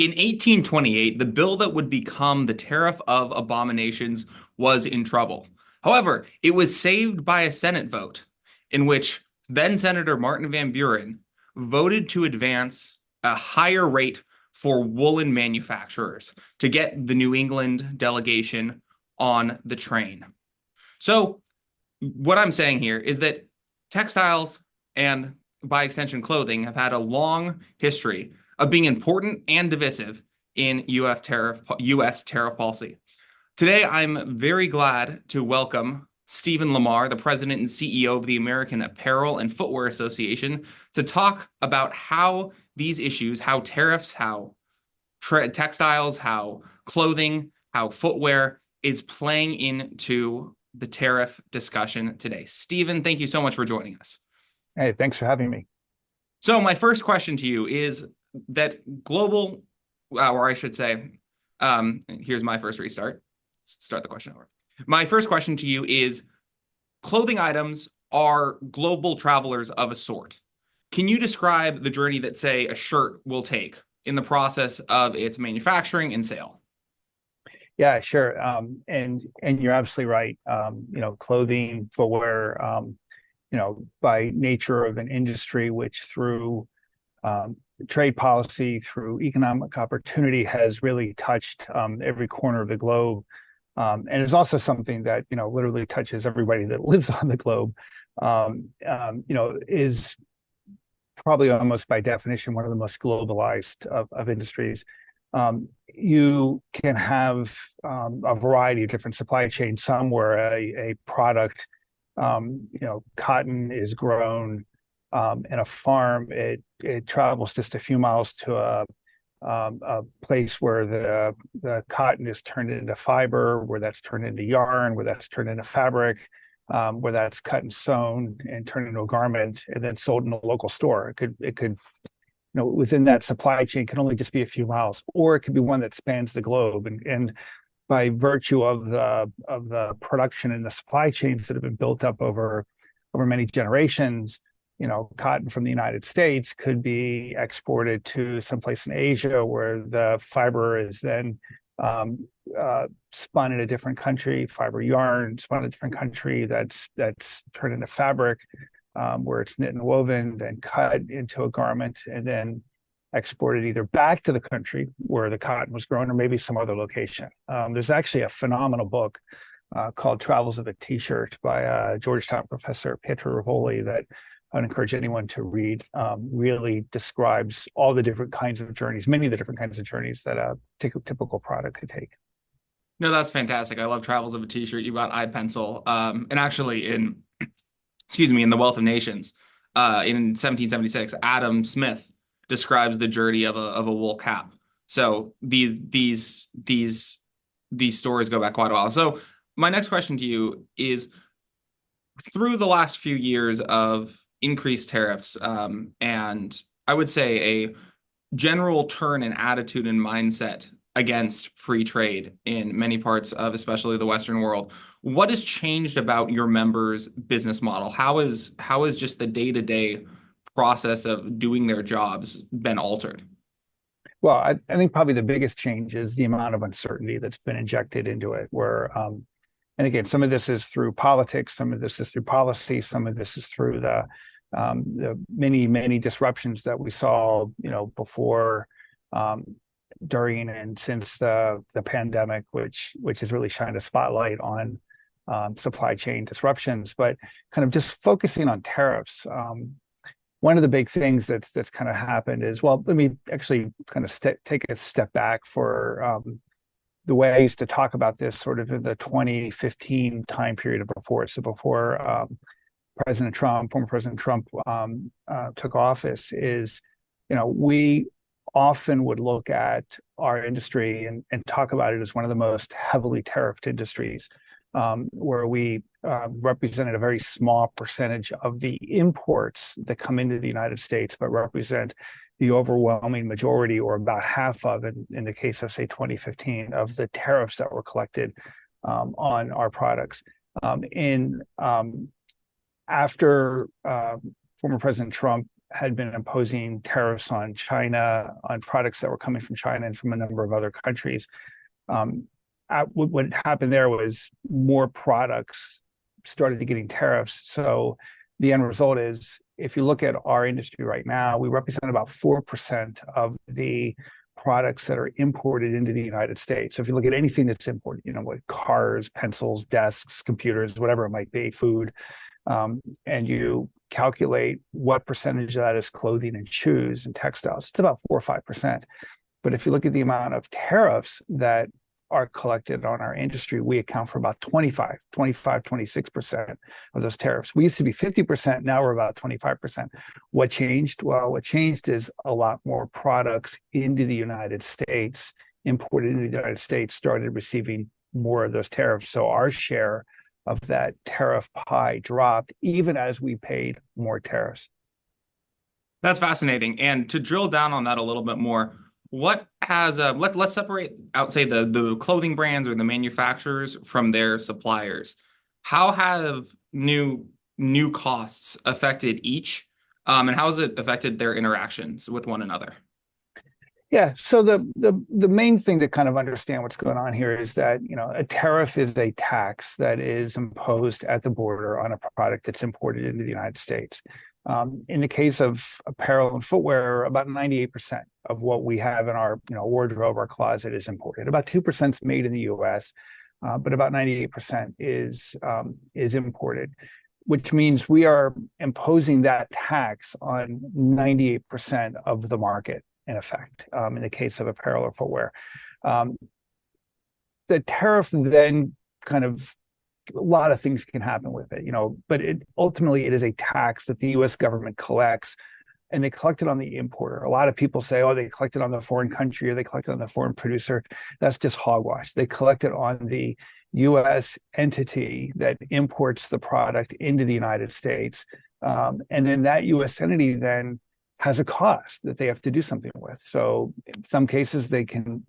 In 1828, the bill that would become the Tariff of Abominations was in trouble. However, it was saved by a Senate vote in which then Senator Martin Van Buren voted to advance a higher rate for woolen manufacturers to get the New England delegation on the train. So, what I'm saying here is that textiles and by extension clothing have had a long history of being important and divisive in US tariff policy. Today, I'm very glad to welcome Stephen Lamar, the president and CEO of the American Apparel and Footwear Association, to talk about how these issues, how tariffs, how textiles, how clothing, how footwear is playing into the tariff discussion today. Stephen, thank you so much for joining us. Hey, thanks for having me. So my first question to you is that global, or I should say, here's my first restart. Start the question over. My first question to you is, clothing items are global travelers of a sort. Can you describe the journey that, say, a shirt will take in the process of its manufacturing and sale? Yeah, sure. And you're absolutely right. Clothing, footwear, by nature of an industry which through trade policy, through economic opportunity has really touched every corner of the globe. And it's also something that, literally touches everybody that lives on the globe, is probably almost by definition one of the most globalized of industries. You can have a variety of different supply chains. Some where a product, cotton is grown in a farm. It travels just a few miles to a place where the cotton is turned into fiber, where that's turned into yarn, where that's turned into fabric, where that's cut and sewn and turned into a garment, and then sold in a local store. It could within that supply chain can only just be a few miles, or it could be one that spans the globe. And by virtue of the production and the supply chains that have been built up over many generations, cotton from the United States could be exported to someplace in Asia where the fiber is then spun in a different country, fiber yarn spun in a different country that's turned into fabric, where it's knit and woven, then cut into a garment, and then exported either back to the country where the cotton was grown or maybe some other location. There's actually a phenomenal book called Travels of a T-Shirt by a Georgetown professor, Pietro Rivoli, that I'd encourage anyone to read. Really describes all the different kinds of journeys, many of the different kinds of journeys that a typical product could take. No, that's fantastic. I love Travels of a T-Shirt. You've got iPencil. And actually in The Wealth of Nations, in 1776, Adam Smith describes the journey of a wool cap. So these stories go back quite a while. So my next question to you is, through the last few years of increased tariffs, and I would say a general turn in attitude and mindset against free trade in many parts of especially the Western world, what has changed about your members' business model? How is just the day-to-day process of doing their jobs been altered? Well, I think probably the biggest change is the amount of uncertainty that's been injected into it, where and again, some of this is through politics, some of this is through policy, some of this is through the many disruptions that we saw, before, during, and since the pandemic, which has really shined a spotlight on supply chain disruptions. But kind of just focusing on tariffs, one of the big things that's kind of happened is, well, let me actually kind of take a step back for the way I used to talk about this sort of in the 2015 time period before. So before former President Trump took office, is, we often would look at our industry and talk about it as one of the most heavily tariffed industries, where we represented a very small percentage of the imports that come into the United States, but represent the overwhelming majority, or about half of, in the case of, say, 2015, of the tariffs that were collected on our products. After former President Trump had been imposing tariffs on China, on products that were coming from China and from a number of other countries. What happened there was more products started getting tariffs. So the end result is, if you look at our industry right now, we represent about 4% of the products that are imported into the United States. So if you look at anything that's imported, what cars, pencils, desks, computers, whatever it might be, food, and you calculate what percentage of that is clothing and shoes and textiles, it's about 4 or 5%. But if you look at the amount of tariffs that are collected on our industry, we account for about 26% of those tariffs. We used to be 50%, now we're about 25%. What changed? Well, what changed is a lot more products into the United States, imported into the United States, started receiving more of those tariffs. So our share of that tariff pie dropped, even as we paid more tariffs. That's fascinating. And to drill down on that a little bit more, what has let's separate out, say, the clothing brands or the manufacturers from their suppliers. How have new costs affected each, and how has it affected their interactions with one another? Yeah, so the main thing to kind of understand what's going on here is that a tariff is a tax that is imposed at the border on a product that's imported into the United States. In the case of apparel and footwear, about 98% of what we have in our wardrobe, our closet, is imported. About 2% is made in the U.S., but about 98% is imported, which means we are imposing that tax on 98% of the market, in effect, in the case of apparel or footwear. The tariff then kind of, a lot of things can happen with it, but ultimately it is a tax that the U.S. government collects, and they collect it on the importer. A lot of people say, oh, they collect it on the foreign country or they collect it on the foreign producer. That's just hogwash. They collect it on the U.S. entity that imports the product into the United States. And then that U.S. entity then has a cost that they have to do something with. So in some cases they can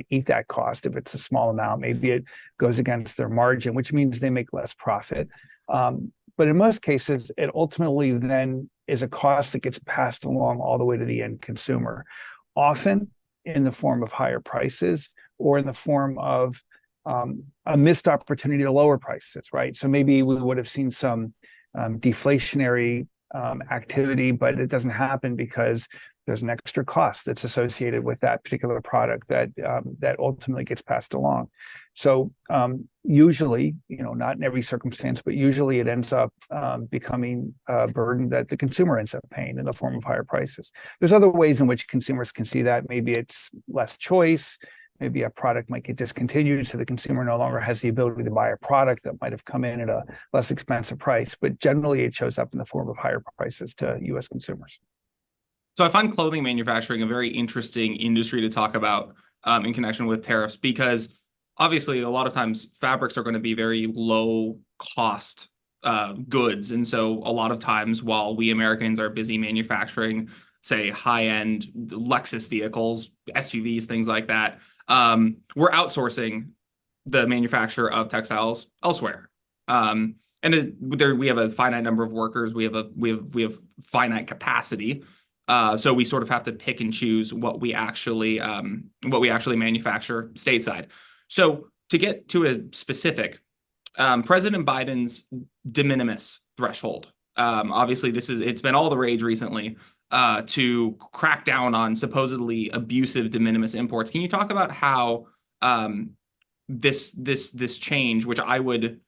eat that cost if it's a small amount. Maybe it goes against their margin, which means they make less profit. But in most cases, it ultimately then is a cost that gets passed along all the way to the end consumer, often in the form of higher prices or in the form of a missed opportunity to lower prices, right? So maybe we would have seen some deflationary activity, but it doesn't happen because there's an extra cost that's associated with that particular product that ultimately gets passed along. So usually, not in every circumstance, but usually it ends up becoming a burden that the consumer ends up paying in the form of higher prices. There's other ways in which consumers can see that. Maybe it's less choice. Maybe a product might get discontinued, so the consumer no longer has the ability to buy a product that might have come in at a less expensive price. But generally, it shows up in the form of higher prices to U.S. consumers. So I find clothing manufacturing a very interesting industry to talk about in connection with tariffs, because obviously a lot of times fabrics are going to be very low cost goods. And so a lot of times, while we Americans are busy manufacturing, say, high-end Lexus vehicles, SUVs, things like that, we're outsourcing the manufacture of textiles elsewhere. And we have a finite number of workers. We have finite capacity. So we sort of have to pick and choose what we actually manufacture stateside. So to get to a specific, President Biden's de minimis threshold. Obviously, it's been all the rage recently to crack down on supposedly abusive de minimis imports. Can you talk about how this change, which I would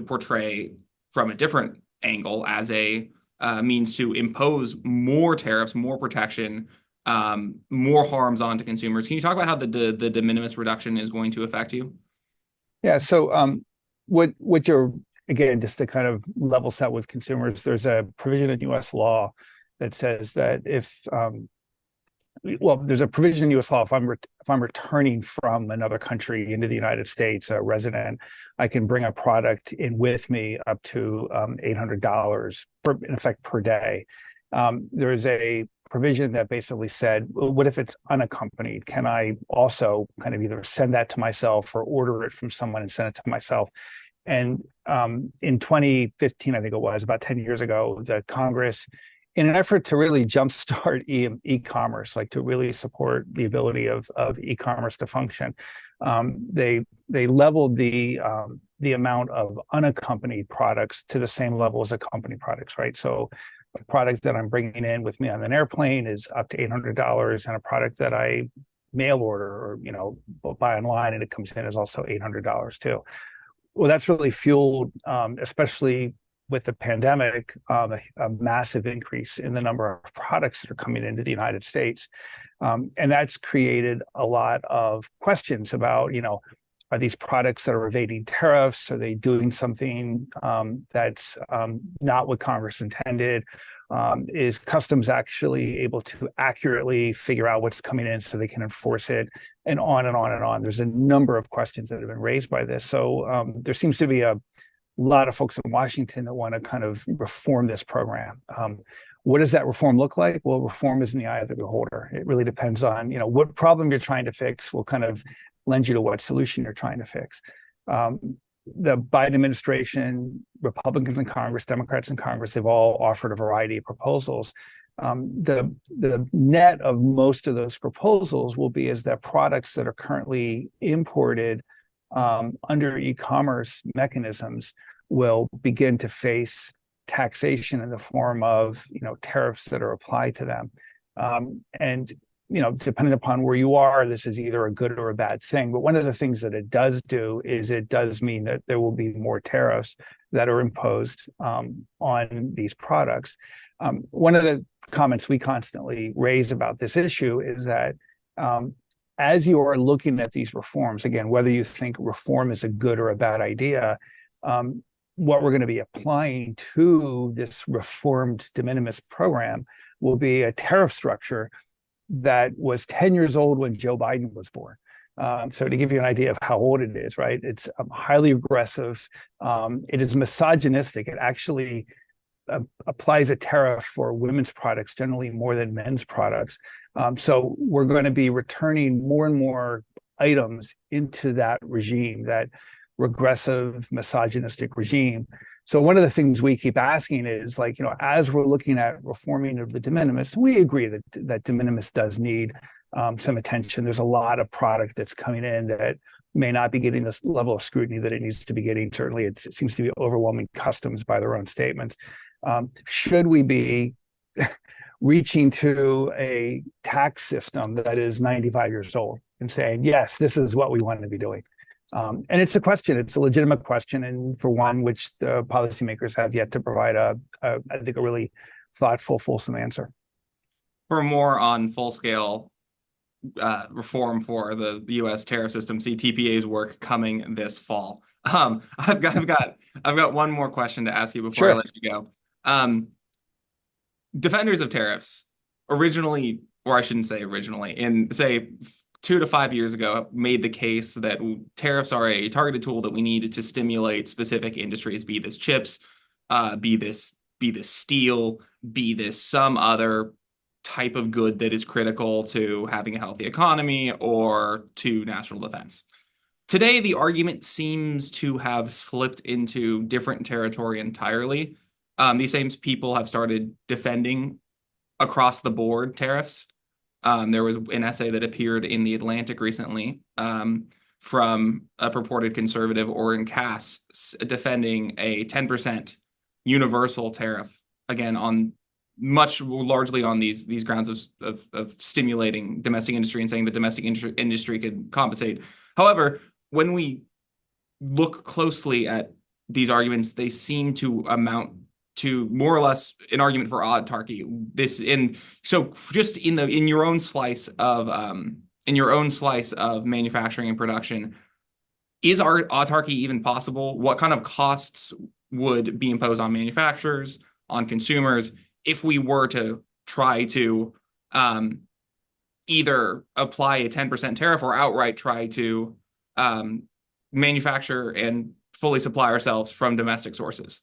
portray from a different angle as a means to impose more tariffs, more protection, more harms onto consumers? Can you talk about how the de minimis reduction is going to affect you? Yeah. So what you're, again, just to kind of level set with consumers, there's a provision in U.S. law that says that there's a provision in U.S. law if I'm returning from another country into the United States, a resident, I can bring a product in with me up to $800 in effect per day. There is a provision that basically said, well, what if it's unaccompanied? Can I also kind of either send that to myself or order it from someone and send it to myself? And in 2015, I think it was about 10 years ago, the Congress, in an effort to really jumpstart e-commerce, like to really support the ability of e-commerce to function, they leveled the amount of unaccompanied products to the same level as accompanied products, right? So a product that I'm bringing in with me on an airplane is up to $800, and a product that I mail order or buy online and it comes in is also $800 too. Well, that's really fueled, especially with the pandemic, a massive increase in the number of products that are coming into the United States. And that's created a lot of questions about, are these products that are evading tariffs? Are they doing something that's not what Congress intended? Is Customs actually able to accurately figure out what's coming in so they can enforce it? And on and on and on. There's a number of questions that have been raised by this. So there seems to be a lot of folks in Washington that want to kind of reform this program. What does that reform look like? Well, reform is in the eye of the beholder. It really depends on, what problem you're trying to fix will kind of lend you to what solution you're trying to fix. The Biden administration, Republicans in Congress, Democrats in Congress, they've all offered a variety of proposals. The net of most of those proposals will be is that products that are currently imported under e-commerce mechanisms will begin to face taxation in the form of tariffs that are applied to them. And depending upon where you are, this is either a good or a bad thing. But one of the things that it does do is it does mean that there will be more tariffs that are imposed on these products. One of the comments we constantly raise about this issue is that as you are looking at these reforms, again, whether you think reform is a good or a bad idea, what we're going to be applying to this reformed de minimis program will be a tariff structure that was 10 years old when Joe Biden was born. So to give you an idea of how old it is, right? It's highly aggressive. It is misogynistic. It actually applies a tariff for women's products, generally more than men's products. So we're going to be returning more and more items into that regime, that regressive, misogynistic regime. So one of the things we keep asking is, as we're looking at reforming of the de minimis, we agree that de minimis does need some attention. There's a lot of product that's coming in that may not be getting this level of scrutiny that it needs to be getting. Certainly, it seems to be overwhelming Customs by their own statements. Should we be reaching to a tax system that is 95 years old and saying, yes, this is what we want to be doing? And it's a question, it's a legitimate question, and for one which the policymakers have yet to provide I think a really thoughtful, fulsome answer. For more on full-scale reform for the U.S. tariff system, see TPA's work coming this fall. I've got one more question to ask you before I let you go. Defenders of tariffs originally, or I shouldn't say originally, in say 2 to 5 years ago, made the case that tariffs are a targeted tool that we need to stimulate specific industries, be this chips, be this steel, be this some other type of good that is critical to having a healthy economy or to national defense. Today, the argument seems to have slipped into different territory entirely. These same people have started defending across the board tariffs. There was an essay that appeared in The Atlantic recently from a purported conservative, Oren Cass, defending a 10% universal tariff, again, on much largely on these grounds of stimulating domestic industry and saying the domestic industry could compensate. However, when we look closely at these arguments, they seem to amount to more or less an argument for autarky. So just in your own slice of manufacturing and production, is our autarky even possible? What kind of costs would be imposed on manufacturers, on consumers, if we were to try to either apply a 10% tariff or outright try to manufacture and fully supply ourselves from domestic sources?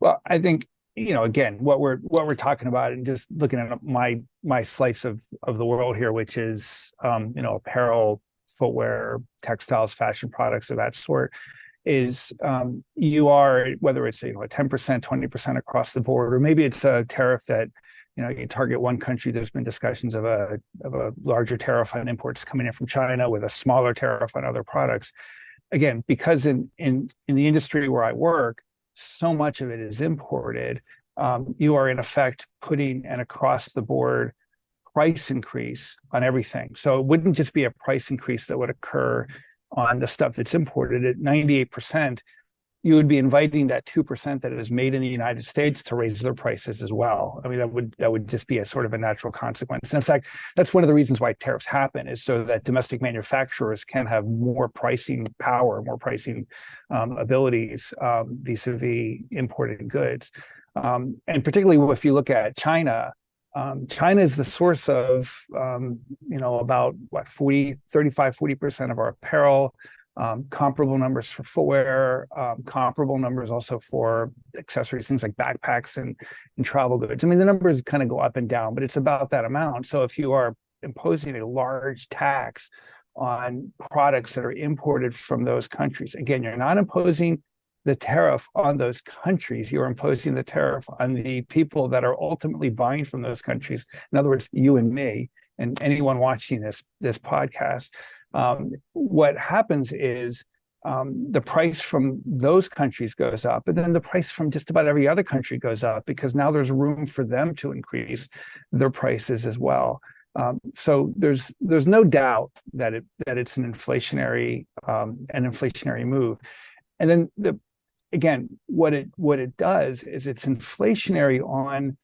Well, I think, again, what we're talking about, and just looking at my slice of the world here, which is apparel, footwear, textiles, fashion products of that sort, is you are, whether it's a 10%, 20% across the board, or maybe it's a tariff that you target one country. There's been discussions of a larger tariff on imports coming in from China with a smaller tariff on other products. Again, because in the industry where I work, so much of it is imported. You are in effect putting an across the board price increase on everything. So it wouldn't just be a price increase that would occur on the stuff that's imported at 98%. You would be inviting that 2% that is made in the United States to raise their prices as well. I mean, that would just be a sort of a natural consequence. And in fact, that's one of the reasons why tariffs happen, is so that domestic manufacturers can have more pricing power, more pricing abilities vis-a-vis imported goods. And particularly if you look at China, China is the source of, about 40% of our apparel, comparable numbers for footwear, comparable numbers also for accessories, things like backpacks and travel goods. I mean, the numbers kind of go up and down, but it's about that amount. So if you are imposing a large tax on products that are imported from those countries, again, you're not imposing the tariff on those countries, you're imposing the tariff on the people that are ultimately buying from those countries. In other words, you and me and anyone watching this podcast. What happens is the price from those countries goes up, and then the price from just about every other country goes up, because now there's room for them to increase their prices as well. So there's no doubt that it's an inflationary move. And then again, what it does is it's inflationary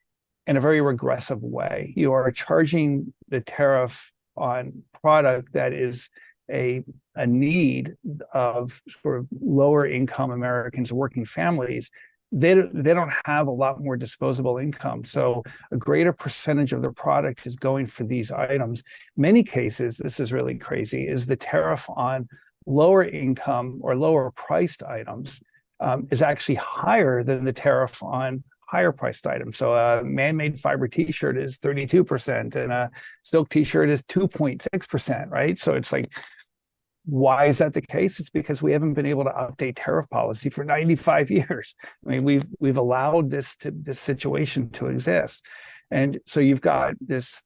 in a very regressive way. You are charging the tariff on product that is a need of sort of lower income Americans, working families. They don't have a lot more disposable income, so a greater percentage of their product is going for these items. Many cases, this is really crazy, is the tariff on lower income or lower priced items is actually higher than the tariff on higher priced items. So a man-made fiber t-shirt is 32% and a silk t-shirt is 2.6%, right? So it's like, why is that the case? It's because we haven't been able to update tariff policy for 95 years. I mean, we've allowed this situation to exist. And so you've got this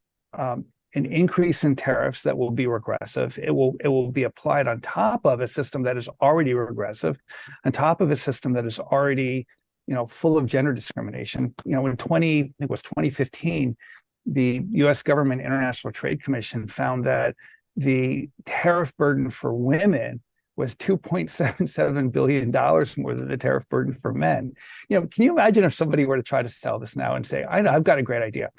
an increase in tariffs that will be regressive. It will be applied on top of a system that is already regressive, on top of a system that is already full of gender discrimination. In I think it was 2015, the U.S. Government International Trade Commission found that the tariff burden for women was $2.77 billion more than the tariff burden for men. Can you imagine if somebody were to try to sell this now and say, I've got a great idea.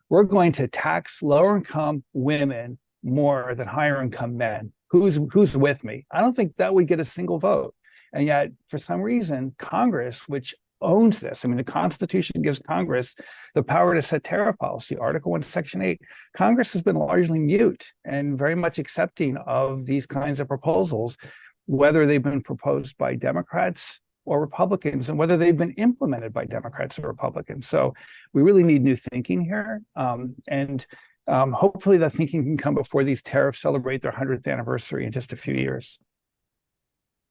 We're going to tax lower income women more than higher income men. Who's with me? I don't think that would get a single vote. And yet, for some reason, Congress, which owns this, I mean, the Constitution gives Congress the power to set tariff policy, Article 1, Section 8. Congress has been largely mute and very much accepting of these kinds of proposals, whether they've been proposed by Democrats or Republicans, and whether they've been implemented by Democrats or Republicans. So we really need new thinking here. And hopefully that thinking can come before these tariffs celebrate their 100th anniversary in just a few years.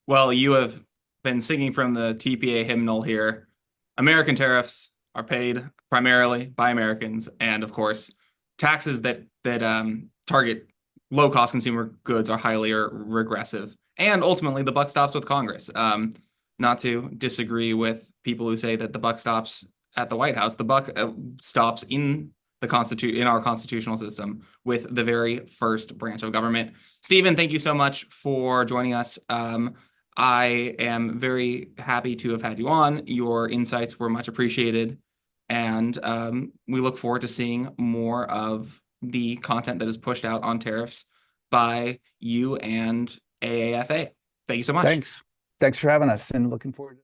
Well, you have been singing from the TPA hymnal here. American tariffs are paid primarily by Americans, and of course, taxes that target low-cost consumer goods are highly regressive. And ultimately, the buck stops with Congress. Not to disagree with people who say that the buck stops at the White House, the buck stops in our constitutional system with the very first branch of government. Stephen, thank you so much for joining us. I am very happy to have had you on. Your insights were much appreciated, and we look forward to seeing more of the content that is pushed out on tariffs by you and AAFA. Thank you so much. Thanks for having us, and looking forward to